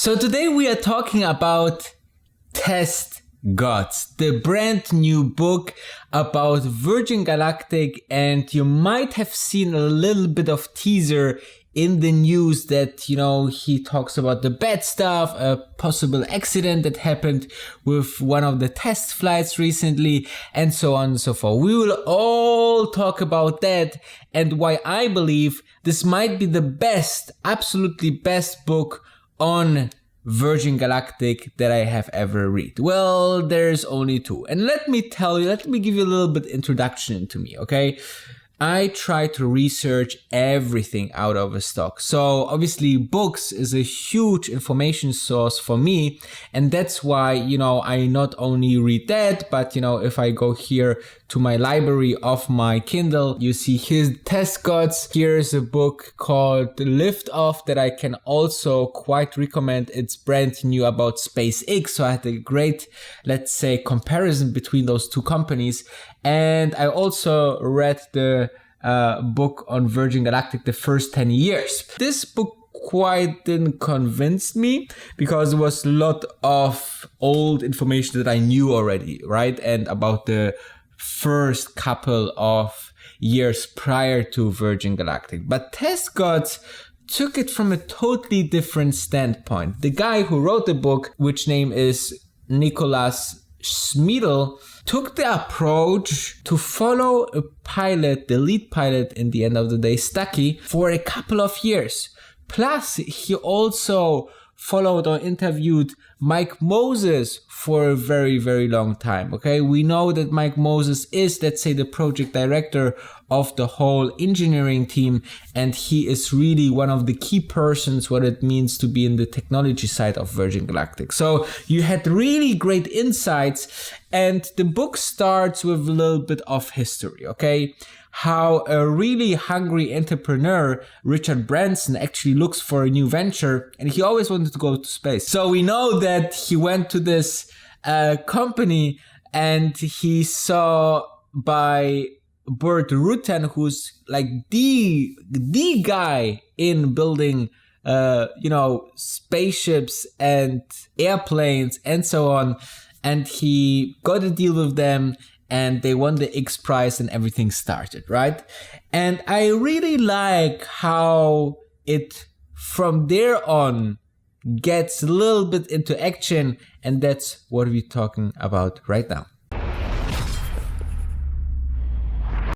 So today we are talking about Test Gods, the brand new book about Virgin Galactic, and you might have seen a little bit of teaser in the news that, he talks about the bad stuff, a possible accident that happened with one of the test flights recently, and so on and so forth. We will all talk about that and why I believe this might be the best, absolutely best book on Virgin Galactic that I have ever read. Well, there's only two. And let me give you a little bit introduction into me, okay? I try to research everything out of a stock. So obviously books is a huge information source for me. And that's why, I not only read that, but, if I go here to my library of my Kindle, you see here's Test Gods. Here's a book called Lift Off that I can also quite recommend. It's brand new about SpaceX. So I had a great, let's say, comparison between those two companies. And I also read the book on Virgin Galactic, the first 10 years. This book quite didn't convince me because there was a lot of old information that I knew already, right? And about the first couple of years prior to Virgin Galactic. But Test Gods took it from a totally different standpoint. The guy who wrote the book, which name is Nicholas Schmidl, took the approach to follow a pilot, the lead pilot in the end of the day, Stucky, for a couple of years. Plus, he also followed or interviewed Mike Moses for a very, very long time, okay? We know that Mike Moses is, let's say, the project director of the whole engineering team, and he is really one of the key persons what it means to be in the technology side of Virgin Galactic. So you had really great insights, and the book starts with a little bit of history, okay? How a really hungry entrepreneur, Richard Branson, actually looks for a new venture, and he always wanted to go to space. So we know that he went to this company and he saw by Burt Rutan, who's like the guy in building spaceships and airplanes and so on, and he got a deal with them. And they won the X Prize and everything started, right? And I really like how it, from there on, gets a little bit into action. And that's what we're talking about right now.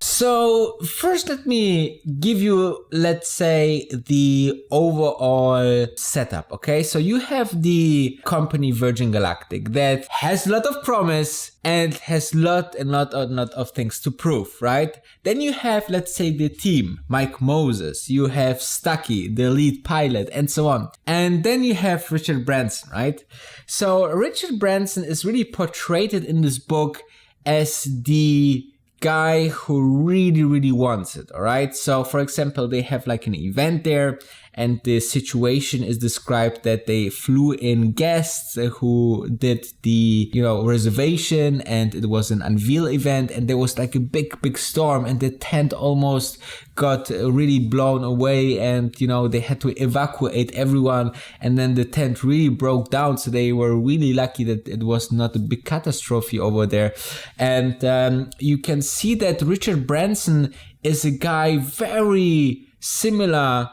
So first, let me give you, let's say, the overall setup, okay? So you have the company Virgin Galactic that has a lot of promise and has a lot of things to prove, right? Then you have, let's say, the team, Mike Moses, you have Stucky, the lead pilot, and so on. And then you have Richard Branson, right? So Richard Branson is really portrayed in this book as the guy who really wants it, all right? So for example, they have like an event there, and the situation is described that they flew in guests who did the reservation, and it was an unveil event, and there was like a big storm, and the tent almost got really blown away, and they had to evacuate everyone, and then the tent really broke down. So they were really lucky that it was not a big catastrophe over there. And you can see that Richard Branson is a guy very similar,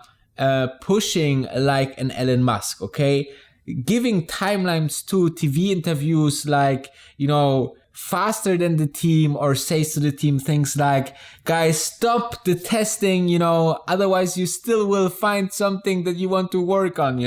pushing like an Elon Musk, okay? Giving timelines to TV interviews like, faster than the team, or says to the team things like, guys, stop the testing, otherwise you still will find something that you want to work on,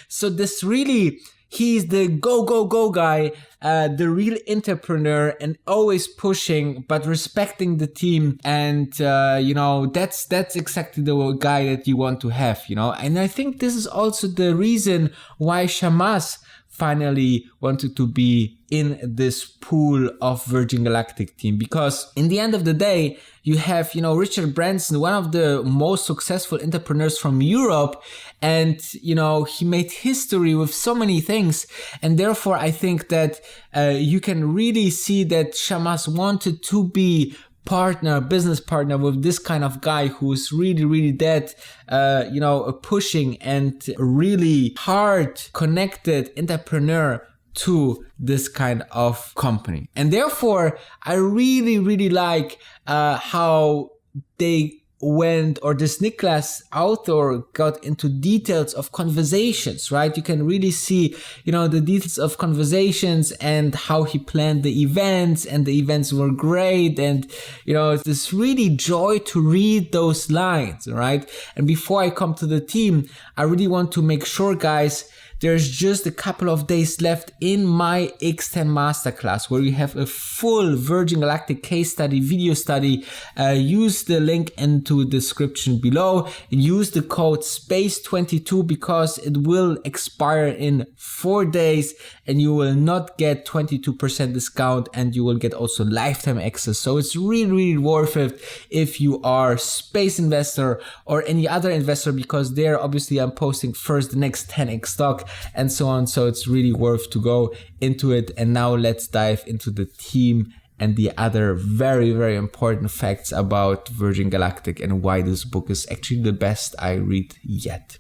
So this really, he's the go guy, the real entrepreneur, and always pushing, but respecting the team. And, that's exactly the guy that you want to have, And I think this is also the reason why Shamas finally wanted to be in this pool of Virgin Galactic team, because in the end of the day, you have, Richard Branson, one of the most successful entrepreneurs from Europe, and, he made history with so many things. And therefore, I think that you can really see that Shamas wanted to be business partner with this kind of guy who's really that, pushing and really hard connected entrepreneur to this kind of company. And therefore, I really like how they went, or this Niklas author got into details of conversations, right? You can really see, the details of conversations and how he planned the events, and the events were great. And, it's this really joy to read those lines, right? And before I come to the team, I really want to make sure, guys, there's just a couple of days left in my X10 masterclass where you have a full Virgin Galactic case study, video study. Use the link into the description below. Use the code SPACE22 because it will expire in 4 days and you will not get 22% discount, and you will get also lifetime access. So it's really worth it if you are space investor or any other investor, because there obviously I'm posting first the next 10x stock and so on. So it's really worth to go into it. And now let's dive into the team and the other very important facts about Virgin Galactic and why this book is actually the best I read yet.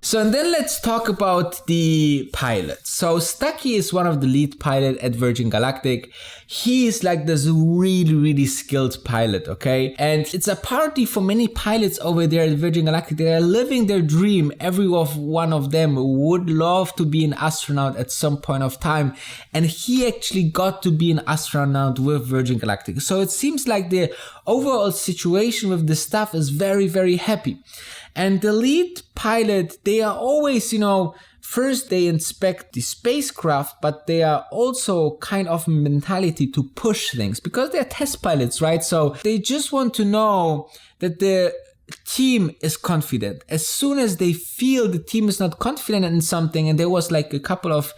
So, and then let's talk about the pilot. So Stucky is one of the lead pilot at Virgin Galactic. He is like this really skilled pilot, okay? And it's a party for many pilots over there at Virgin Galactic. They are living their dream. Every one of them would love to be an astronaut at some point of time. And he actually got to be an astronaut with Virgin Galactic. So it seems like the overall situation with the staff is very happy. And the lead pilot, they are always, first they inspect the spacecraft, but they are also kind of mentality to push things because they're test pilots, right? So they just want to know that the team is confident. As soon as they feel the team is not confident in something, and there was like a couple of,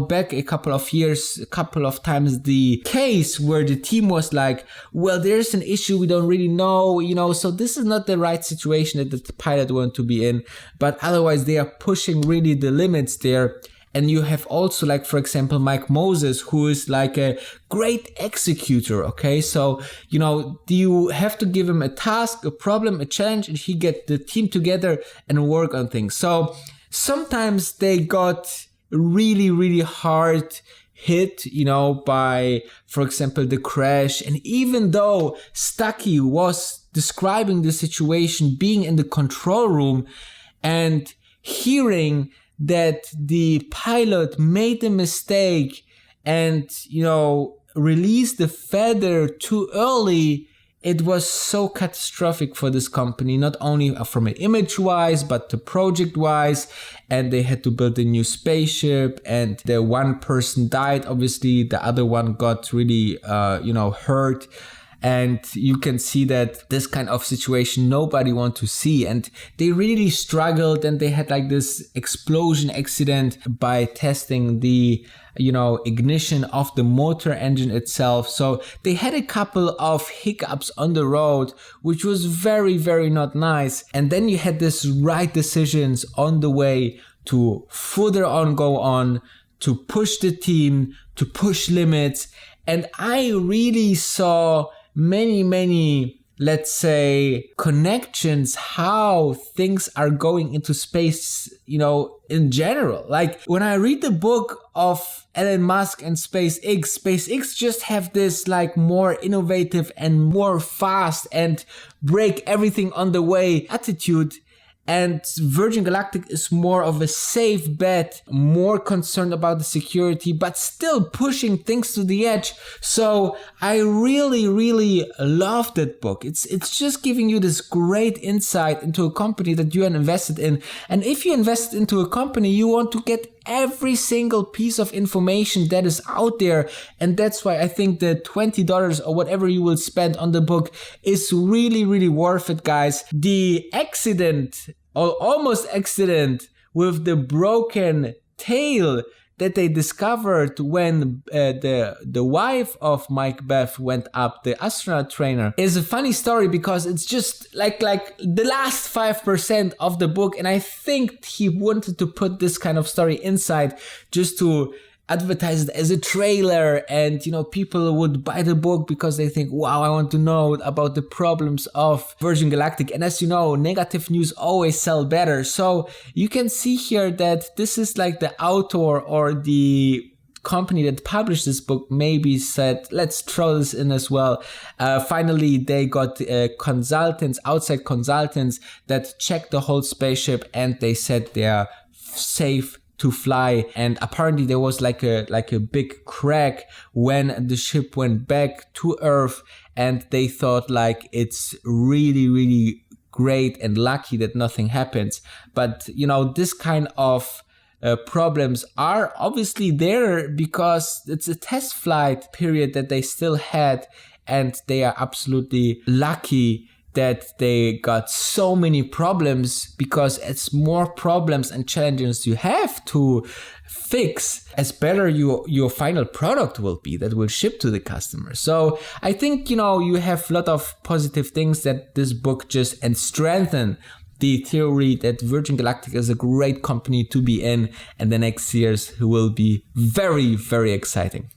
back a couple of years, a couple of times the case where the team was like, well, there's an issue, we don't really know, so this is not the right situation that the pilot want to be in, but otherwise they are pushing really the limits there. And you have also, like, for example, Mike Moses, who is like a great executor, okay? So, you have to give him a task, a problem, a challenge, and he get the team together and work on things. So sometimes they got really hard hit, by, for example, the crash. And even though Stucky was describing the situation, being in the control room and hearing that the pilot made a mistake and, released the feather too early, it was so catastrophic for this company, not only from an image wise, but the project wise. And they had to build a new spaceship, and the one person died. Obviously, the other one got really, hurt. And you can see that this kind of situation nobody wants to see. And they really struggled, and they had like this explosion accident by testing the, ignition of the motor engine itself. So they had a couple of hiccups on the road, which was very not nice. And then you had this right decisions on the way to further on go on, to push the team, to push limits. And I really saw many, let's say, connections, how things are going into space, in general. Like when I read the book of Elon Musk and SpaceX just have this like more innovative and more fast and break everything on the way attitude. And Virgin Galactic is more of a safe bet, more concerned about the security, but still pushing things to the edge. So I really love that book. It's just giving you this great insight into a company that you are invested in. And if you invest into a company, you want to get every single piece of information that is out there. And that's why I think the $20 or whatever you will spend on the book is really worth it, guys. The accident or almost accident with the broken tail that they discovered when the wife of Mike Beff went up, the astronaut trainer, is a funny story because it's just like the last 5% of the book. And I think he wanted to put this kind of story inside just to advertised as a trailer, and people would buy the book because they think, wow, I want to know about the problems of Virgin Galactic. And as you know, negative news always sell better. So you can see here that this is like the author or the company that published this book maybe said, let's throw this in as well. Finally, they got outside consultants that checked the whole spaceship, and they said they are safe to fly. And apparently there was like a big crack when the ship went back to Earth, and they thought like it's really, really great and lucky that nothing happens. But this kind of problems are obviously there because it's a test flight period that they still had, and they are absolutely lucky that they got so many problems, because as more problems and challenges you have to fix, as better your final product will be that will ship to the customer. So I think, you have a lot of positive things that this book just and strengthen the theory that Virgin Galactic is a great company to be in, and the next years will be very, very exciting.